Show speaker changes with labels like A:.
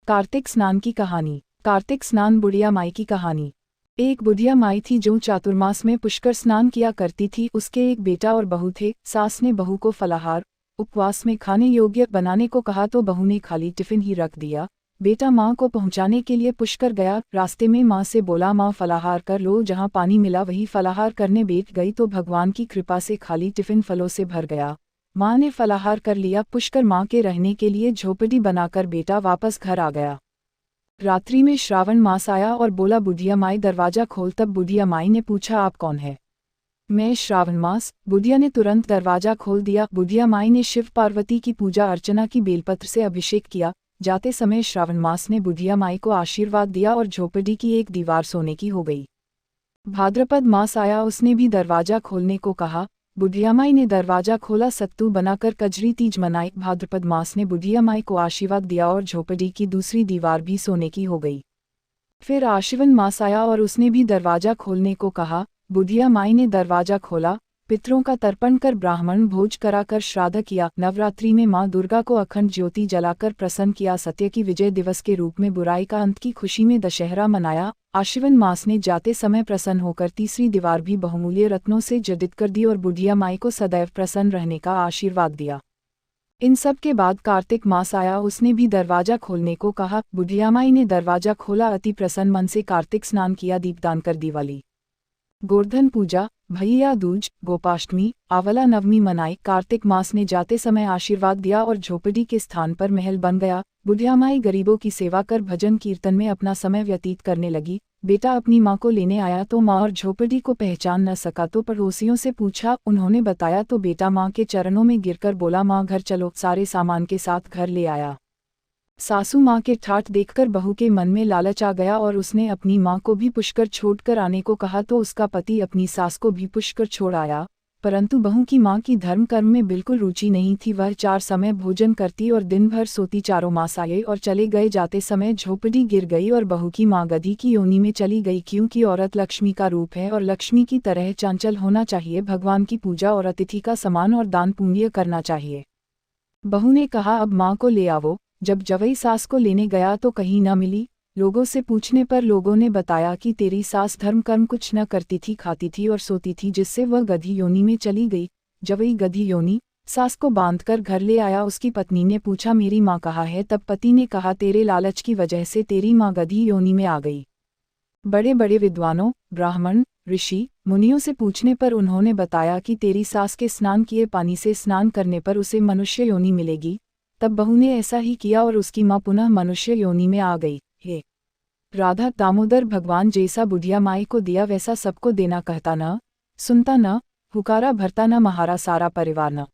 A: कार्तिक स्नान की कहानी। कार्तिक स्नान बुढ़िया माई की कहानी। एक बुढ़िया माई थी जो चातुर्मास में पुष्कर स्नान किया करती थी। उसके एक बेटा और बहू थे। सास ने बहू को फलाहार उपवास में खाने योग्य बनाने को कहा तो बहू ने खाली टिफिन ही रख दिया। बेटा माँ को पहुँचाने के लिए पुष्कर गया। रास्ते में माँ से बोला, माँ फलाहार कर लो। जहाँ पानी मिला वही फलाहार करने बैठ गई तो भगवान की कृपा से खाली टिफिन फलों से भर गया। माँ ने फलाहार कर लिया। पुष्कर माँ के रहने के लिए झोपड़ी बनाकर बेटा वापस घर आ गया। रात्रि में श्रावण मास आया और बोला, बुढ़िया माई दरवाजा खोल। तब बुढ़िया माई ने पूछा, आप कौन है? मैं श्रावण मास। बुढ़िया ने तुरंत दरवाजा खोल दिया। बुढ़िया माई ने शिव पार्वती की पूजा अर्चना की, बेलपत्र से अभिषेक किया। जाते समय श्रावण मास ने बुढ़िया माई को आशीर्वाद दिया और झोपड़ी की एक दीवार सोने की हो गई। भाद्रपद मास आया, उसने भी दरवाजा खोलने को कहा। बुढ़िया माई ने दरवाजा खोला। सत्तू बनाकर कजरी तीज मनाई। भाद्रपद मास ने बुढ़िया माई को आशीर्वाद दिया और झोपड़ी की दूसरी दीवार भी सोने की हो गई। फिर आश्विन मास आया और उसने भी दरवाजा खोलने को कहा। बुढ़िया माई ने दरवाजा खोला। पितरों का तर्पण कर ब्राह्मण भोज कराकर श्राद्ध किया। नवरात्रि में माँ दुर्गा को अखंड ज्योति जलाकर प्रसन्न किया। सत्य की विजय दिवस के रूप में बुराई का अंत की खुशी में दशहरा मनाया। आश्विन मास ने जाते समय प्रसन्न होकर तीसरी दीवार भी बहुमूल्य रत्नों से जडित कर दी और बुढ़िया माई को सदैव प्रसन्न रहने का आशीर्वाद दिया। इन सब के बाद कार्तिक मास आया, उसने भी दरवाजा खोलने को कहा। बुढ़िया माई ने दरवाजा खोला। अति प्रसन्न मन से कार्तिक स्नान किया, दीपदान कर दिवाली, गोवर्धन पूजा, भैया दूज, गोपाष्टमी, आंवला नवमी मनाई। कार्तिक मास ने जाते समय आशीर्वाद दिया और झोपड़ी के स्थान पर महल बन गया। बुढ़िया माई गरीबों की सेवा कर भजन कीर्तन में अपना समय व्यतीत करने लगी। बेटा अपनी माँ को लेने आया तो माँ और झोपड़ी को पहचान न सका तो पड़ोसियों से पूछा। उन्होंने बताया तो बेटा माँ के चरणों में गिरकर बोला, माँ घर चलो। सारे सामान के साथ घर ले आया। सासू माँ के ठाठ देखकर बहू के मन में लालच आ गया और उसने अपनी माँ को भी पुष्कर छोड़कर आने को कहा तो उसका पति अपनी सास को भी पुष्कर छोड़ आया। परंतु बहू की माँ की धर्म कर्म में बिल्कुल रुचि नहीं थी। वह 4 समय भोजन करती और दिन भर सोती। चारों मास आए और चले गए। जाते समय झोपड़ी गिर गई और बहू की माँ गधी की योनि में चली गई। क्योंकि औरत लक्ष्मी का रूप है और लक्ष्मी की तरह चंचल होना चाहिए। भगवान की पूजा और अतिथि का सम्मान और दान पुण्य करना चाहिए। बहू ने कहा, अब माँ को ले आओ। जब जवई सास को लेने गया तो कहीं न मिली। लोगों से पूछने पर लोगों ने बताया कि तेरी सास धर्म कर्म कुछ न करती थी, खाती थी और सोती थी, जिससे वह गधी योनि में चली गई। जवई गधी योनि सास को बांधकर घर ले आया। उसकी पत्नी ने पूछा, मेरी माँ कहाँ है? तब पति ने कहा, तेरे लालच की वजह से तेरी माँ गधी योनि में आ गई। बड़े बड़े विद्वानों, ब्राह्मण, ऋषि, मुनियों से पूछने पर उन्होंने बताया कि तेरी सास के स्नान किए पानी से स्नान करने पर उसे मनुष्य योनि मिलेगी। तब बहू ने ऐसा ही किया और उसकी माँ पुनः मनुष्य योनि में आ गई। हे राधा दामोदर, भगवान जैसा बुढ़िया माई को दिया वैसा सबको देना। कहता न सुनता, न हुकारा भरता, न महारा सारा परिवार। न